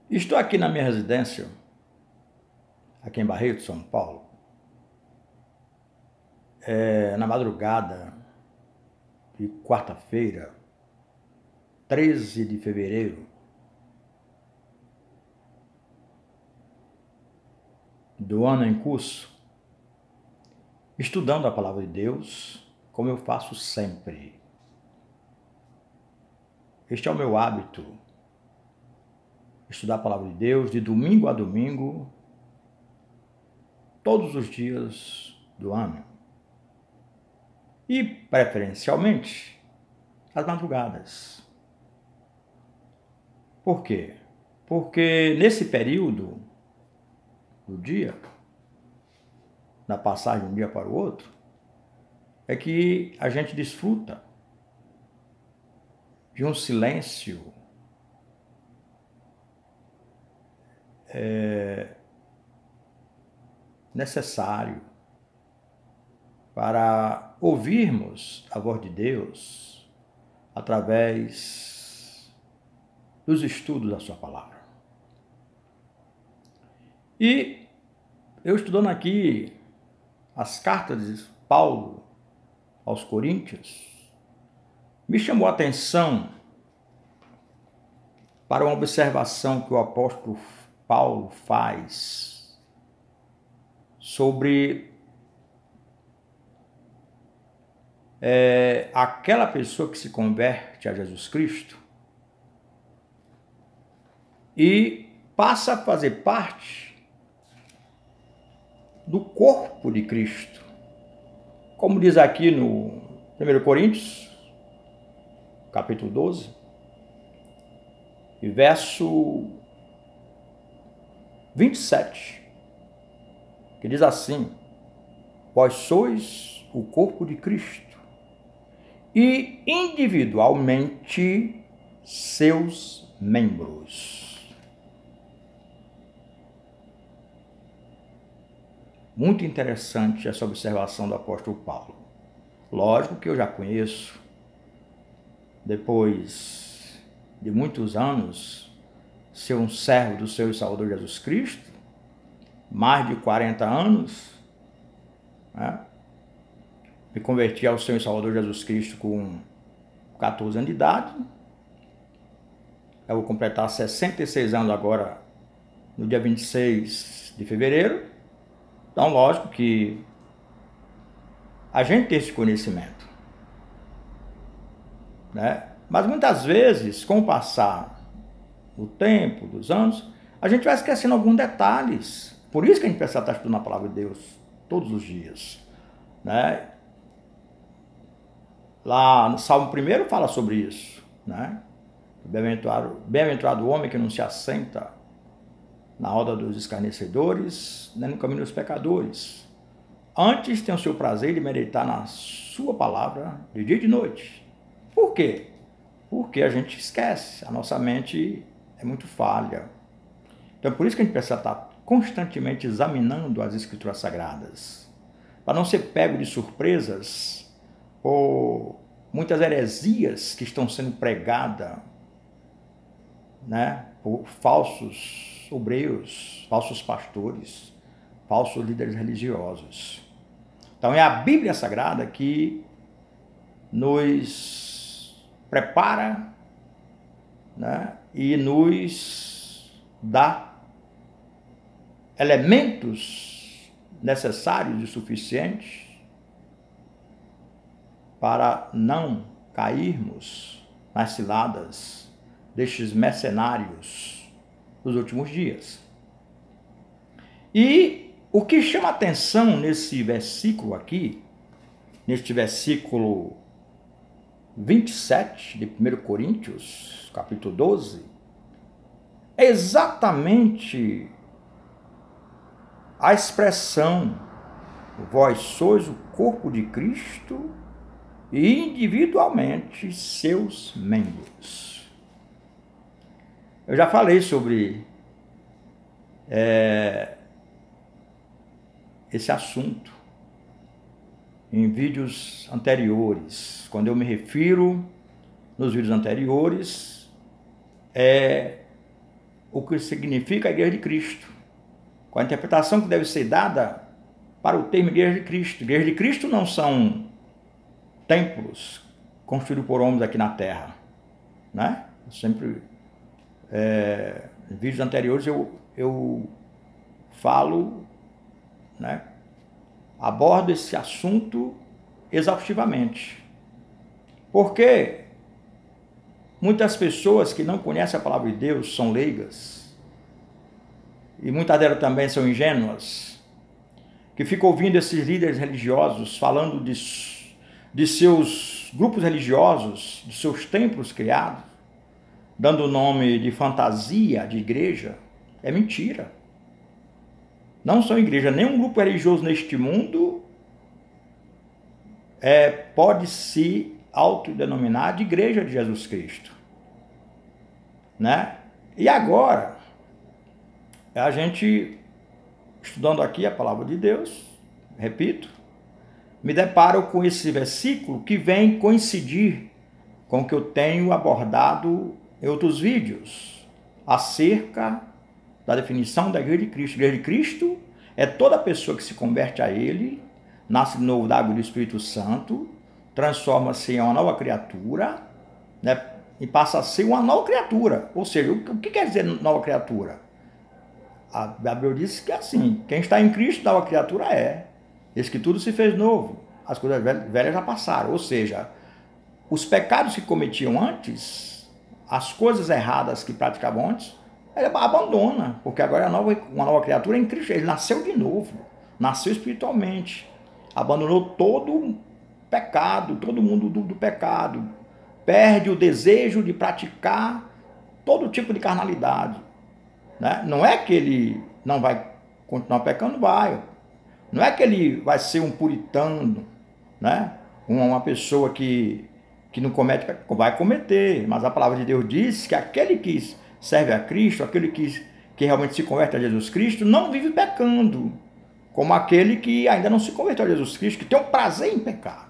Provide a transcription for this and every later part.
Estou aqui na minha residência, aqui em Barreto, São Paulo, na madrugada de quarta-feira, 13 de fevereiro do ano em curso, estudando a Palavra de Deus, como eu faço sempre. Este é o meu hábito, estudar a Palavra de Deus de domingo a domingo, todos os dias do ano. E, preferencialmente, às madrugadas. Por quê? Porque nesse período do dia, na passagem de um dia para o outro, é que a gente desfruta de um silêncio necessário para ouvirmos a voz de Deus através dos estudos da sua palavra. E eu estudando aqui as cartas de Paulo aos Coríntios, me chamou a atenção para uma observação que o apóstolo Paulo faz sobre aquela pessoa que se converte a Jesus Cristo e passa a fazer parte do corpo de Cristo. Como diz aqui no 1 Coríntios, capítulo 12, e verso 27, que diz assim: vós sois o corpo de Cristo e individualmente seus membros. Muito interessante essa observação do apóstolo Paulo. Lógico que eu já conheço, depois de muitos anos, ser um servo do Senhor e Salvador Jesus Cristo, mais de 40 anos, né? Me converti ao Senhor e Salvador Jesus Cristo com 14 anos de idade. Eu vou completar 66 anos agora, no dia 26 de fevereiro. Então, lógico que a gente tem esse conhecimento, né? Mas muitas vezes, com o passar do tempo, dos anos, a gente vai esquecendo alguns detalhes. Por isso que a gente precisa estar estudando a palavra de Deus todos os dias, né? Lá no Salmo 1 fala sobre isso, né? Bem-aventurado o homem que não se assenta na roda dos escarnecedores, nem no caminho dos pecadores. Antes tem o seu prazer de meditar na sua palavra de dia e de noite. Por quê? Porque a gente esquece, a nossa mente é muito falha. Então por isso que a gente precisa estar constantemente examinando as Escrituras Sagradas, para não ser pego de surpresas por muitas heresias que estão sendo pregadas, né, por falsos obreiros, falsos pastores, falsos líderes religiosos. Então é a Bíblia Sagrada que nos prepara, né, e nos dá elementos necessários e suficientes para não cairmos nas ciladas destes mercenários dos últimos dias. E o que chama atenção nesse versículo aqui, neste versículo 27 de 1 Coríntios, capítulo 12, é exatamente a expressão: vós sois o corpo de Cristo e individualmente seus membros. Eu já falei sobre esse assunto em vídeos anteriores. Quando eu me refiro nos vídeos anteriores, o que significa a Igreja de Cristo, com a interpretação que deve ser dada para o termo Igreja de Cristo. Igreja de Cristo não são templos construídos por homens aqui na Terra, né? Sempre, em vídeos anteriores eu falo, né, abordo esse assunto exaustivamente. Porque muitas pessoas que não conhecem a palavra de Deus são leigas, e muitas delas também são ingênuas, que ficam ouvindo esses líderes religiosos falando de seus grupos religiosos, de seus templos criados, dando o nome de fantasia, de igreja. É mentira. Não são igreja. Nenhum grupo religioso neste mundo pode se autodenominar de Igreja de Jesus Cristo, né? E agora, a gente, estudando aqui a palavra de Deus, repito, me deparo com esse versículo que vem coincidir com o que eu tenho abordado em outros vídeos, acerca da definição da Igreja de Cristo. A Igreja de Cristo é toda pessoa que se converte a Ele, nasce de novo da água do Espírito Santo, transforma-se em uma nova criatura, né, e passa a ser uma nova criatura. Ou seja, o que quer dizer nova criatura? A Bíblia diz que é assim: quem está em Cristo, nova criatura é. Eis que tudo se fez novo, as coisas velhas já passaram. Ou seja, os pecados que cometiam antes, as coisas erradas que praticavam antes, ele abandona, porque agora é uma nova criatura em Cristo. Ele nasceu de novo, nasceu espiritualmente, abandonou todo pecado, todo mundo do pecado, perde o desejo de praticar todo tipo de carnalidade, né? Não é que ele não vai continuar pecando, vai. Não é que ele vai ser um puritano, né? Uma pessoa que não comete pecado, vai cometer, mas a palavra de Deus diz que aquele que serve a Cristo, aquele que realmente se converte a Jesus Cristo, não vive pecando, como aquele que ainda não se converteu a Jesus Cristo, que tem um prazer em pecar.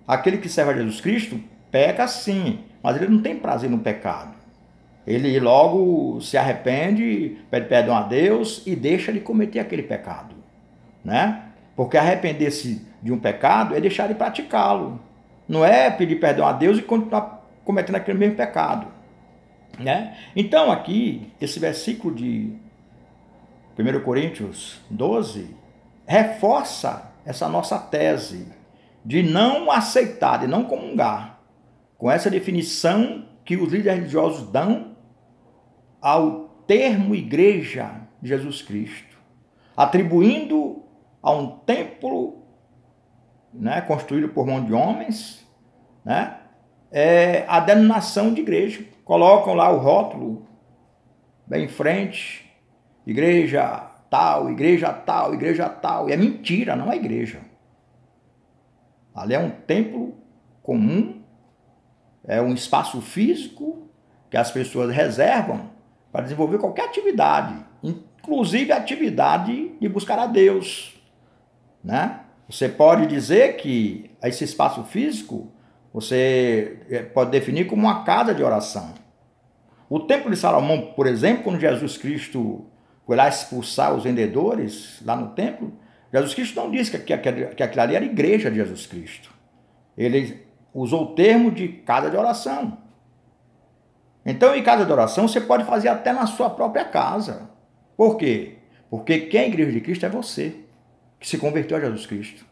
Aquele que serve a Jesus Cristo peca sim, mas ele não tem prazer no pecado. Ele logo se arrepende, pede perdão a Deus e deixa de cometer aquele pecado, né? Porque arrepender-se de um pecado é deixar de praticá-lo. Não é pedir perdão a Deus e continuar cometendo aquele mesmo pecado, né? Então aqui, esse versículo de 1 Coríntios 12 reforça essa nossa tese de não aceitar, de não comungar com essa definição que os líderes religiosos dão ao termo Igreja de Jesus Cristo, atribuindo a um templo, né, construído por mão de homens, né, a denominação de igreja. Colocam lá o rótulo bem em frente: igreja tal, igreja tal, igreja tal. E é mentira, não é igreja. Ali é um templo comum, é um espaço físico que as pessoas reservam para desenvolver qualquer atividade, inclusive a atividade de buscar a Deus, né? Você pode dizer que esse espaço físico você pode definir como uma casa de oração. O Templo de Salomão, por exemplo, quando Jesus Cristo foi lá expulsar os vendedores lá no templo, Jesus Cristo não disse que aquilo ali era a igreja de Jesus Cristo. Ele usou o termo de casa de oração. Então, em casa de oração, você pode fazer até na sua própria casa. Por quê? Porque quem é a igreja de Cristo é você, que se converteu a Jesus Cristo.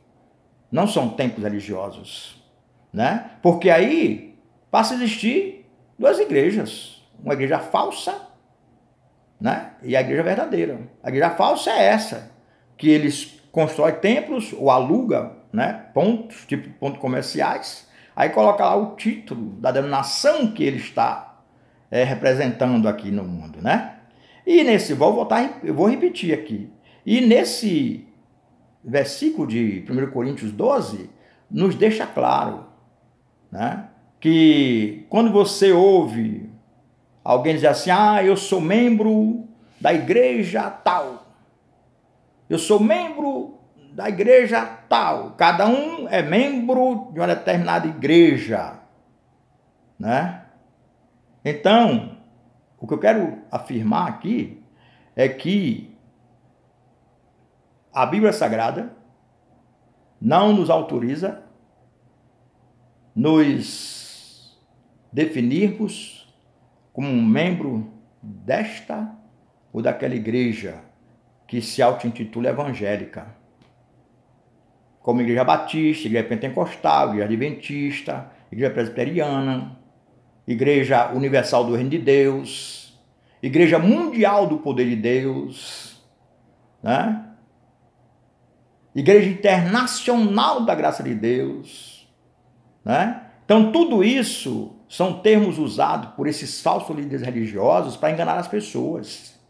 Não são templos religiosos, né? Porque aí passa a existir duas igrejas. Uma igreja falsa, né? E a igreja verdadeira. A igreja falsa é essa, que eles constroem templos ou alugam, né, pontos, tipo pontos comerciais, aí coloca lá o título da denominação que ele está representando aqui no mundo, né? E nesse, eu vou repetir aqui, e nesse versículo de 1 Coríntios 12, nos deixa claro, né, que quando você ouve alguém dizer assim: ah, eu sou membro da igreja tal, eu sou membro da igreja tal. Cada um é membro de uma determinada igreja, né? Então, o que eu quero afirmar aqui é que a Bíblia Sagrada não nos autoriza nos definirmos como um membro desta ou daquela igreja que se auto-intitula evangélica, como igreja batista, igreja pentecostal, igreja adventista, igreja presbiteriana, igreja universal do reino de Deus, igreja mundial do poder de Deus, né? Igreja internacional da graça de Deus, né? Então tudo isso são termos usados por esses falsos líderes religiosos para enganar as pessoas,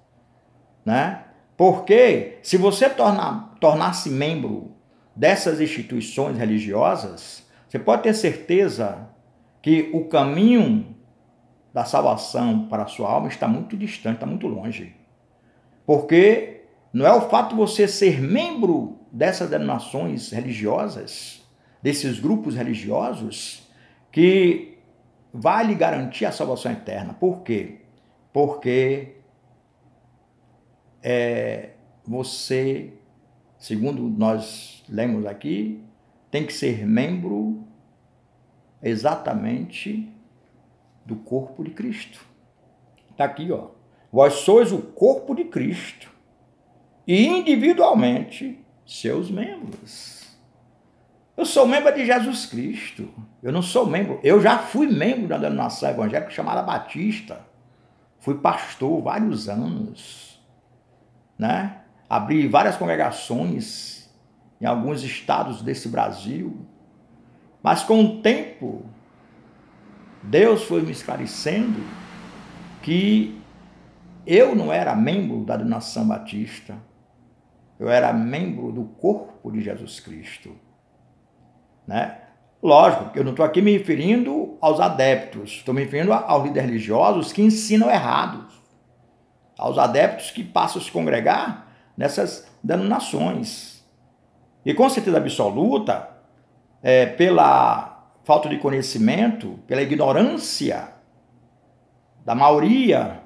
né? Porque se você tornar-se membro dessas instituições religiosas, você pode ter certeza que o caminho da salvação para a sua alma está muito distante, está muito longe. Porque não é o fato de você ser membro dessas denominações religiosas, desses grupos religiosos, que vai lhe garantir a salvação eterna. Por quê? Porque você, segundo nós lemos aqui, tem que ser membro exatamente do corpo de Cristo. Está aqui, ó. Vós sois o corpo de Cristo e individualmente seus membros. Eu sou membro de Jesus Cristo. Eu não sou membro. Eu já fui membro da denominação evangélica chamada Batista. Fui pastor vários anos, né? Abri várias congregações em alguns estados desse Brasil. Mas com o tempo, Deus foi me esclarecendo que eu não era membro da denominação batista. Eu era membro do corpo de Jesus Cristo, né? Lógico que eu não estou aqui me referindo aos adeptos, estou me referindo aos líderes religiosos que ensinam errados, aos adeptos que passam a se congregar nessas denominações. E com certeza absoluta, pela falta de conhecimento, pela ignorância da maioria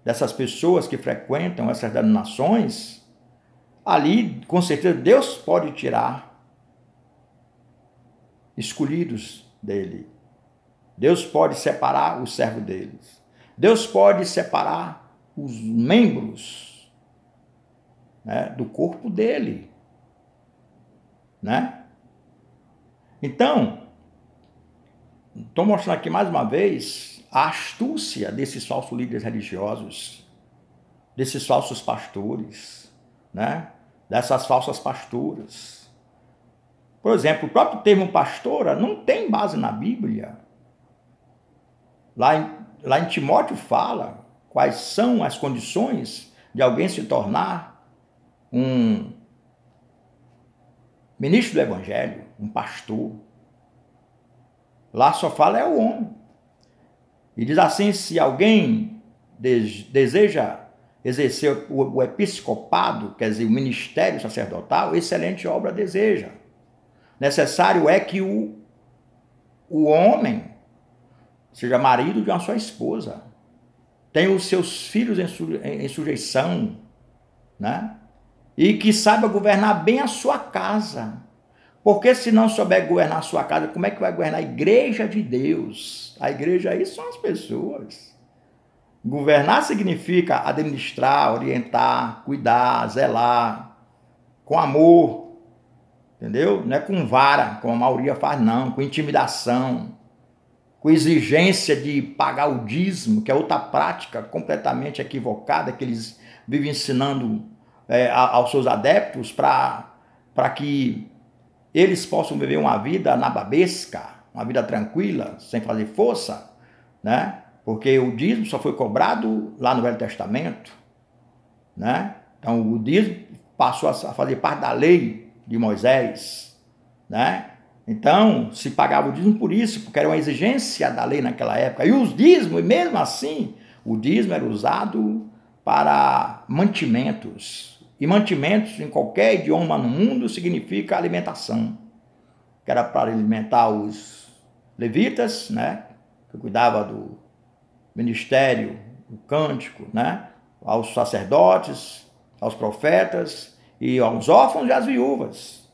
dessas pessoas que frequentam essas denominações, ali, com certeza, Deus pode tirar escolhidos dele. Deus pode separar o servo deles. Deus pode separar os membros, né, do corpo dele, né? Então, estou mostrando aqui mais uma vez a astúcia desses falsos líderes religiosos, desses falsos pastores, né? Dessas falsas pastoras. Por exemplo, o próprio termo pastora não tem base na Bíblia. Lá em Timóteo fala quais são as condições de alguém se tornar um ministro do Evangelho, um pastor. Lá só fala o homem. E diz assim, se alguém deseja exercer o episcopado, quer dizer, o ministério sacerdotal, excelente obra deseja. Necessário é que o homem seja marido de uma só esposa, tenha os seus filhos em sujeição, né? E que saiba governar bem a sua casa. Porque se não souber governar a sua casa, como é que vai governar a igreja de Deus? A igreja aí são as pessoas. Governar significa administrar, orientar, cuidar, zelar, com amor. Entendeu? Não é com vara, como a maioria faz, não. Com intimidação, com exigência de pagar o dízimo, que é outra prática completamente equivocada que eles vivem ensinando aos seus adeptos para que eles possam viver uma vida nababesca, uma vida tranquila, sem fazer força, né? Porque o dízimo só foi cobrado lá no Velho Testamento, né? Então o dízimo passou a fazer parte da lei de Moisés, né? Então se pagava o dízimo por isso, porque era uma exigência da lei naquela época. E os dízimos, mesmo assim, o dízimo era usado para mantimentos. E mantimentos em qualquer idioma no mundo significa alimentação. Que era para alimentar os levitas, né? Que cuidava do ministério o cântico, né? Aos sacerdotes, aos profetas e aos órfãos e às viúvas.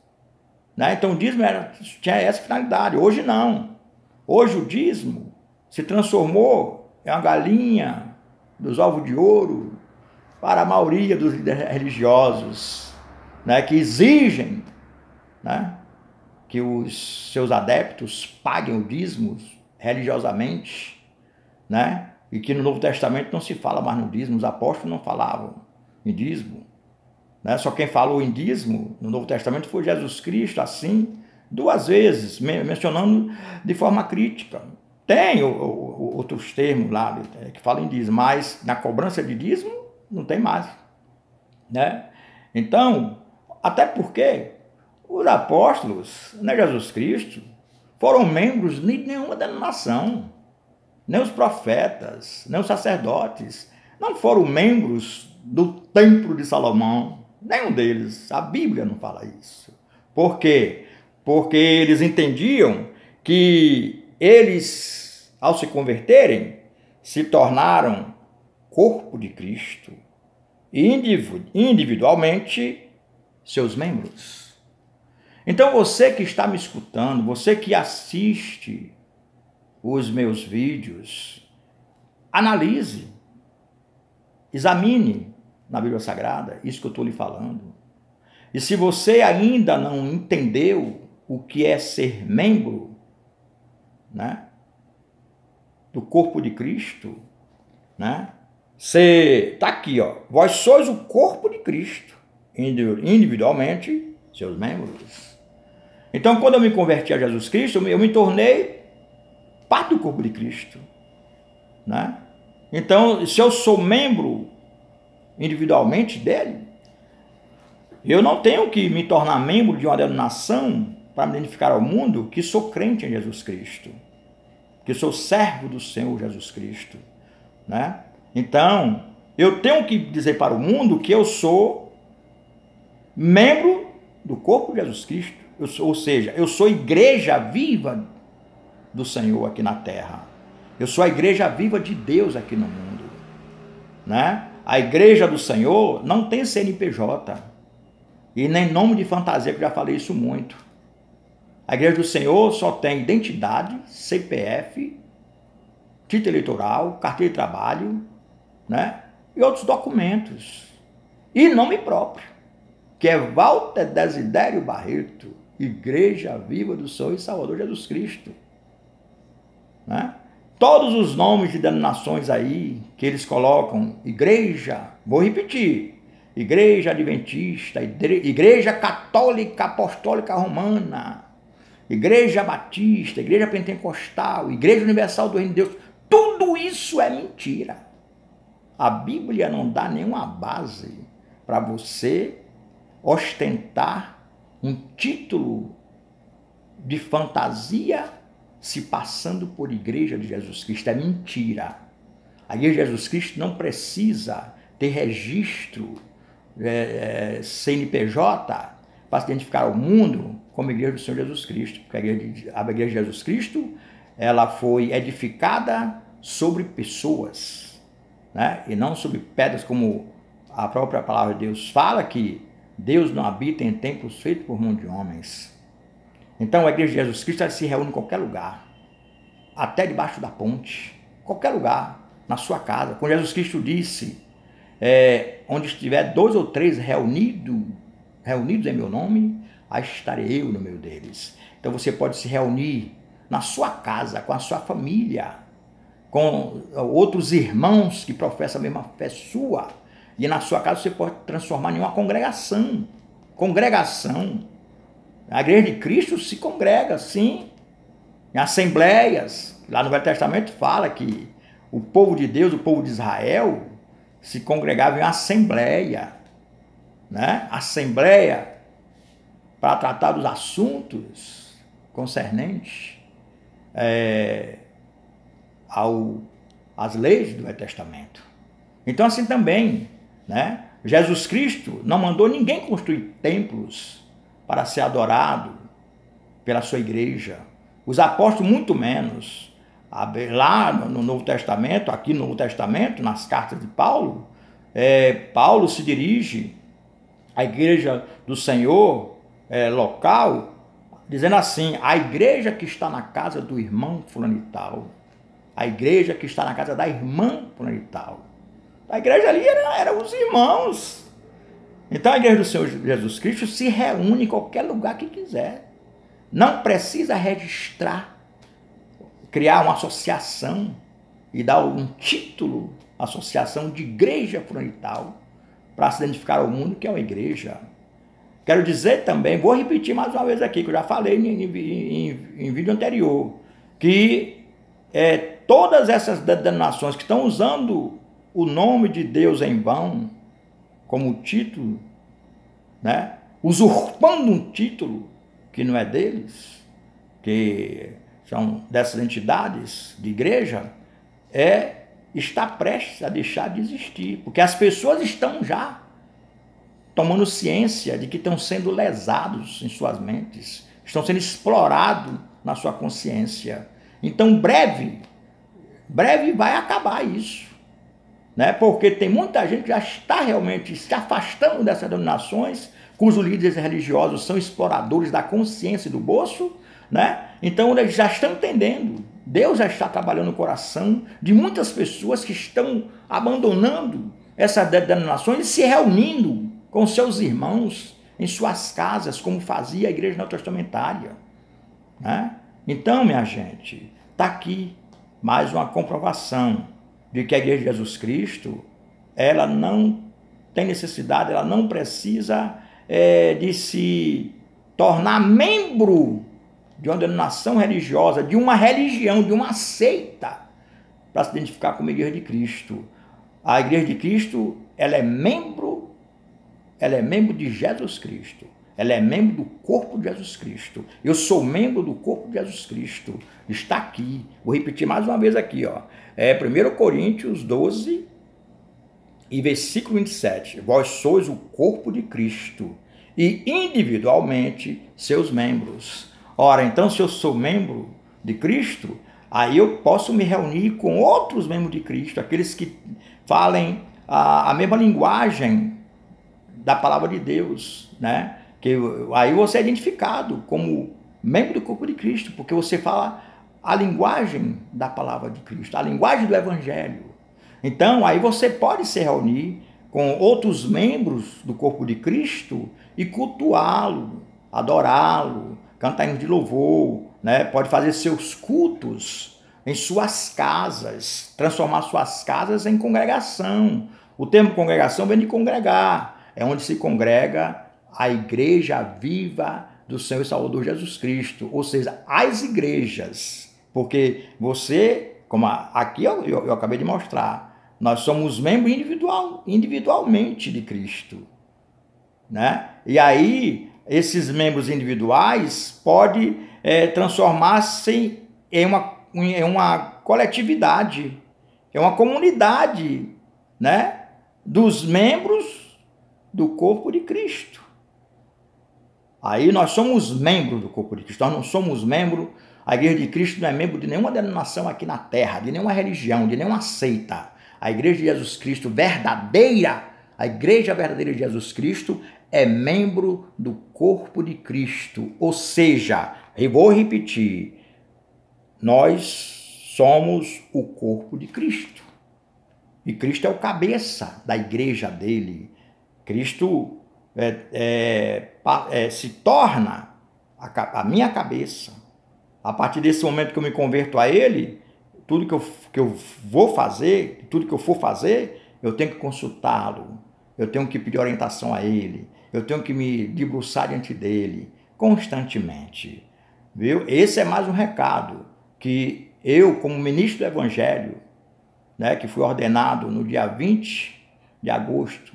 Né? Então o dízimo tinha essa finalidade. Hoje não. Hoje o dízimo se transformou em uma galinha dos ovos de ouro para a maioria dos líderes religiosos, né? Que exigem, né? Que os seus adeptos paguem o dízimo religiosamente, né? E que no Novo Testamento não se fala mais no dízimo, os apóstolos não falavam em dízimo, né? Só quem falou em dízimo no Novo Testamento foi Jesus Cristo, assim, 2 vezes, mencionando de forma crítica. Tem outros termos lá que falam em dízimo, mas na cobrança de dízimo não tem mais, né? Então, até porque os apóstolos, né, Jesus Cristo, foram membros de nenhuma denominação. Nem os profetas, nem os sacerdotes não foram membros do Templo de Salomão. Nenhum deles. A Bíblia não fala isso. Por quê? Porque eles entendiam que eles, ao se converterem, se tornaram corpo de Cristo e individualmente seus membros. Então você que está me escutando, você que assiste os meus vídeos, analise, examine na Bíblia Sagrada isso que eu estou lhe falando. E se você ainda não entendeu o que é ser membro, né, do corpo de Cristo, né? Você está aqui, ó. Vós sois o corpo de Cristo, individualmente seus membros. Então, quando eu me converti a Jesus Cristo, eu me tornei parte do corpo de Cristo, né? Então, se eu sou membro individualmente dele, eu não tenho que me tornar membro de uma denominação para me identificar ao mundo que sou crente em Jesus Cristo, que sou servo do Senhor Jesus Cristo, né? Então, eu tenho que dizer para o mundo que eu sou membro do corpo de Jesus Cristo, ou seja, eu sou igreja viva do Senhor aqui na terra. Eu sou a igreja viva de Deus aqui no mundo, né? A igreja do Senhor não tem CNPJ e nem nome de fantasia, que eu já falei isso muito. A igreja do Senhor só tem identidade, CPF, título eleitoral, carteira de trabalho, né? E outros documentos. E nome próprio, que é Walter Desidério Barreto, Igreja Viva do Senhor e Salvador Jesus Cristo, né? Todos os nomes de denominações aí que eles colocam, igreja, vou repetir, Igreja Adventista, Igreja Católica Apostólica Romana, Igreja Batista, Igreja Pentecostal, Igreja Universal do Reino de Deus, tudo isso é mentira. A Bíblia não dá nenhuma base para você ostentar um título de fantasia se passando por Igreja de Jesus Cristo. É mentira. A Igreja de Jesus Cristo não precisa ter registro CNPJ para se identificar ao mundo como Igreja do Senhor Jesus Cristo. Porque a Igreja de Jesus Cristo, ela foi edificada sobre pessoas, né? E não sobre pedras, como a própria palavra de Deus fala, que Deus não habita em templos feitos por mão de homens. Então a Igreja de Jesus Cristo, ela se reúne em qualquer lugar, até debaixo da ponte, qualquer lugar, na sua casa. Quando Jesus Cristo disse, onde estiver 2 ou 3 reunidos em meu nome, aí estarei eu no meio deles. Então você pode se reunir na sua casa, com a sua família, com outros irmãos que professam a mesma fé sua, e na sua casa você pode transformar em uma congregação. A Igreja de Cristo se congrega, sim, em assembleias. Lá no Velho Testamento fala que o povo de Deus, o povo de Israel, se congregava em assembleia, né? Assembleia para tratar dos assuntos concernentes às leis do Velho Testamento. Então, assim também, né? Jesus Cristo não mandou ninguém construir templos para ser adorado pela sua igreja. Os apóstolos, muito menos. Lá no Novo Testamento, aqui no Novo Testamento, nas cartas de Paulo, Paulo se dirige à igreja do Senhor local, dizendo assim: a igreja que está na casa do irmão fulano e tal, a igreja que está na casa da irmã fulano e tal. A igreja ali era os irmãos. Então a igreja do Senhor Jesus Cristo se reúne em qualquer lugar que quiser. Não precisa registrar, criar uma associação e dar um título, associação de igreja fulano e tal, para se identificar ao mundo que é uma igreja. Quero dizer também, vou repetir mais uma vez aqui, que eu já falei em vídeo anterior, que todas essas denominações que estão usando o nome de Deus em vão, como título, né? Usurpando um título que não é deles, que são dessas entidades de igreja, está prestes a deixar de existir, porque as pessoas estão já tomando ciência de que estão sendo lesados em suas mentes, estão sendo explorados na sua consciência. Então, breve vai acabar isso, né? Porque tem muita gente que já está realmente se afastando dessas denominações, cujos líderes religiosos são exploradores da consciência e do bolso, né? Então, eles já estão entendendo. Deus já está trabalhando no coração de muitas pessoas que estão abandonando essas denominações e se reunindo com seus irmãos em suas casas, como fazia a igreja neotestamentária, né? Então, minha gente, está aqui mais uma comprovação de que a igreja de Jesus Cristo, ela não tem necessidade, ela não precisa de se tornar membro de uma denominação religiosa, de uma religião, de uma seita, para se identificar como igreja de Cristo. A igreja de Cristo, ela é membro de Jesus Cristo. Ela é membro do corpo de Jesus Cristo. Eu sou membro do corpo de Jesus Cristo. Está aqui. Vou repetir mais uma vez aqui, ó. 1 Coríntios 12 e versículo 27. Vós sois o corpo de Cristo e individualmente seus membros. Ora, então, se eu sou membro de Cristo, aí eu posso me reunir com outros membros de Cristo, aqueles que falem a mesma linguagem da palavra de Deus, né? Que aí você é identificado como membro do corpo de Cristo, porque você fala a linguagem da palavra de Cristo, a linguagem do Evangelho. Então, aí você pode se reunir com outros membros do corpo de Cristo e cultuá-lo, adorá-lo, cantar hinos de louvor, né? Pode fazer seus cultos em suas casas, transformar suas casas em congregação. O termo congregação vem de congregar, é onde se congrega a igreja viva do Senhor e Salvador Jesus Cristo, ou seja, as igrejas, porque você, como aqui eu acabei de mostrar, nós somos membros individualmente de Cristo, né? E aí, esses membros individuais podem transformar-se em uma coletividade, é uma comunidade, né? Dos membros do corpo de Cristo. Aí nós somos membros do corpo de Cristo, nós não somos membros, a igreja de Cristo não é membro de nenhuma denominação aqui na terra, de nenhuma religião, de nenhuma seita. A igreja de Jesus Cristo verdadeira, a igreja verdadeira de Jesus Cristo é membro do corpo de Cristo. Ou seja, eu vou repetir, nós somos o corpo de Cristo. E Cristo é o cabeça da igreja dele. Cristo se torna a minha cabeça. A partir desse momento que eu me converto a ele, tudo que eu vou fazer, tudo que eu for fazer, eu tenho que consultá-lo, eu tenho que pedir orientação a ele, eu tenho que me debruçar diante dele constantemente. Viu? Esse é mais um recado que eu, como ministro do Evangelho, né, que fui ordenado no dia 20 de agosto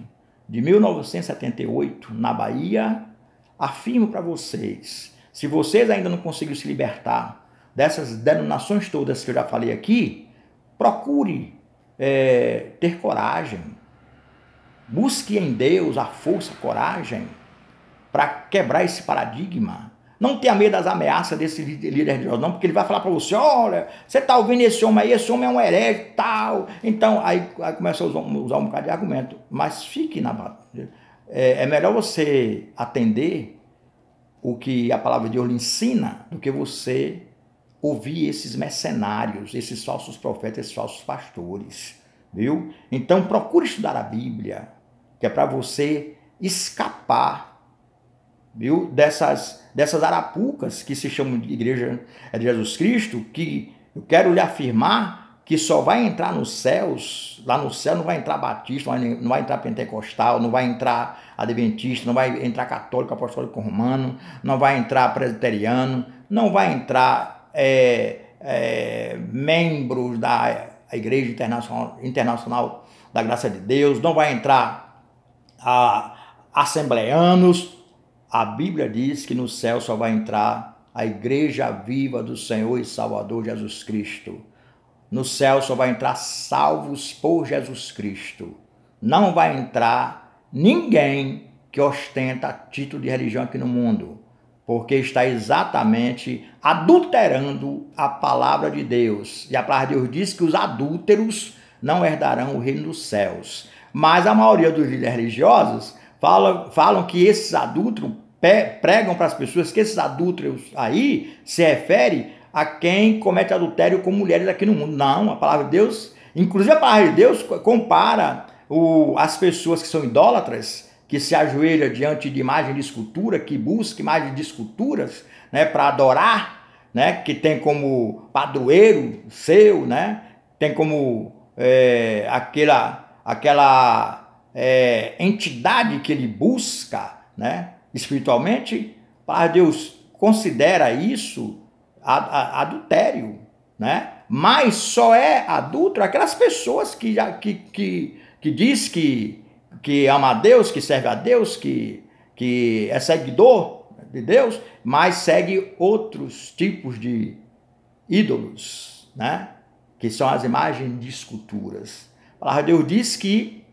de 1978, na Bahia, afirmo para vocês, se vocês ainda não conseguiram se libertar dessas denominações todas que eu já falei aqui, procure ter coragem, busque em Deus a força, a coragem, para quebrar esse paradigma, Não tenha medo das ameaças desse líder religioso, não, porque ele vai falar para você, olha, você está ouvindo esse homem aí, esse homem é um herege e tal. Então, aí começa a usar um bocado de argumento. Mas fique na batalha. É melhor você atender o que a palavra de Deus lhe ensina do que você ouvir esses mercenários, esses falsos profetas, esses falsos pastores, viu? Então, procure estudar a Bíblia, que é para você escapar, viu? Dessas arapucas que se chamam de Igreja de Jesus Cristo, que eu quero lhe afirmar que só vai entrar nos céus, lá no céu não vai entrar batista, não vai entrar pentecostal, não vai entrar adventista, não vai entrar católico, apostólico romano, não vai entrar presbiteriano, não vai entrar membros da Igreja Internacional da Graça de Deus, não vai entrar assembleanos. A Bíblia diz que no céu só vai entrar a Igreja viva do Senhor e Salvador Jesus Cristo. No céu só vai entrar salvos por Jesus Cristo. Não vai entrar ninguém que ostenta título de religião aqui no mundo, porque está exatamente adulterando a palavra de Deus. E a palavra de Deus diz que os adúlteros não herdarão o reino dos céus. Mas a maioria dos líderes religiosos falam que esses adúlteros pregam para as pessoas que esses adúlteros aí se refere a quem comete adultério com mulheres aqui no mundo. Não, a palavra de Deus, inclusive a palavra de Deus compara as pessoas que são idólatras, que se ajoelham diante de imagem de escultura, que buscam imagem de esculturas, né, para adorar, né, que tem como padroeiro seu, né, tem como aquela entidade que ele busca, né, espiritualmente. A palavra de Deus considera isso adultério, né? Mas só é adúltero aquelas pessoas que diz que ama a Deus, que serve a Deus, que é seguidor de Deus, mas segue outros tipos de ídolos, né? Que são as imagens de esculturas. A palavra de Deus diz que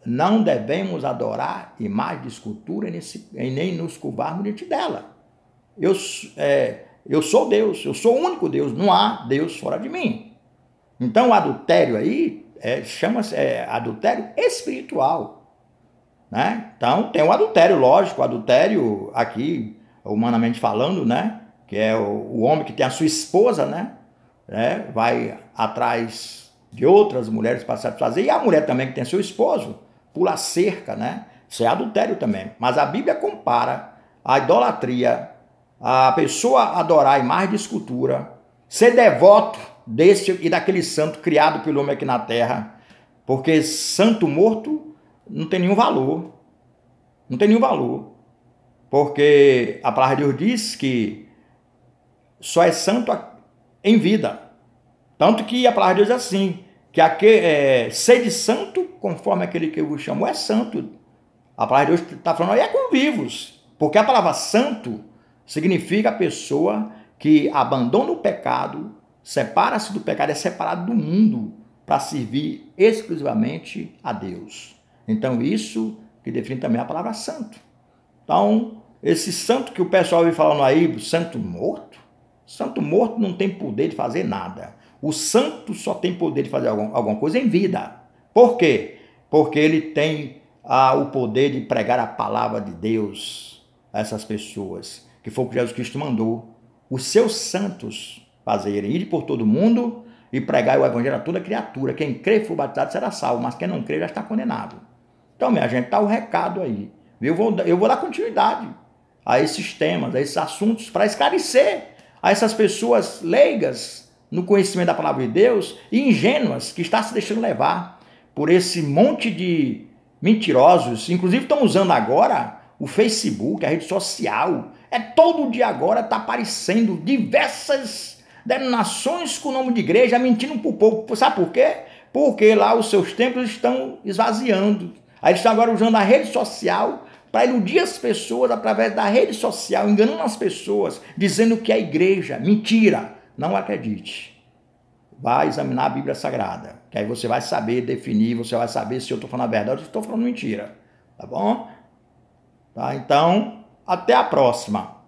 não devemos adorar imagem de escultura e nem nos curvarmos diante dela. Eu sou Deus, eu sou o único Deus, não há Deus fora de mim. Então o adultério aí chama-se adultério espiritual, né? Então tem o adultério, lógico, o adultério aqui, humanamente falando, né? Que é o homem que tem a sua esposa, né? Vai atrás de outras mulheres para satisfazer, e a mulher também que tem seu esposo, pula a cerca, né? Isso é adultério também. Mas a Bíblia compara a idolatria, a pessoa adorar a imagem de escultura, ser devoto desse e daquele santo criado pelo homem aqui na terra, porque santo morto não tem nenhum valor. Não tem nenhum valor. Porque a palavra de Deus diz que só é santo em vida. Tanto que a palavra de Deus diz assim, que sede santo, conforme aquele que vos chamou, é santo. A palavra de Deus está falando aí com vivos. Porque a palavra santo significa a pessoa que abandona o pecado, separa-se do pecado, é separado do mundo para servir exclusivamente a Deus. Então isso que define também a palavra santo. Então, esse santo que o pessoal vem falando aí, santo morto não tem poder de fazer nada. O santo só tem poder de fazer alguma coisa em vida. Por quê? Porque ele tem o poder de pregar a palavra de Deus a essas pessoas, que foi o que Jesus Cristo mandou os seus santos fazerem, ir por todo mundo e pregar o evangelho a toda criatura. Quem crê e for batizado será salvo, mas quem não crê já está condenado. Então, minha gente, está o recado aí. Eu vou dar continuidade a esses temas, a esses assuntos, para esclarecer a essas pessoas leigas no conhecimento da palavra de Deus e ingênuas que estão se deixando levar por esse monte de mentirosos. Inclusive estão usando agora o Facebook, a rede social. Todo dia agora está aparecendo diversas denominações com o nome de igreja mentindo para o povo. Sabe por quê? Porque lá os seus templos estão esvaziando. Aí eles estão agora usando a rede social para iludir as pessoas através da rede social, enganando as pessoas, dizendo que é igreja. Mentira! Não acredite. Vai examinar a Bíblia Sagrada, que aí você vai saber definir, você vai saber se eu estou falando a verdade ou se eu estou falando mentira. Tá bom? Tá? Então, Até a próxima!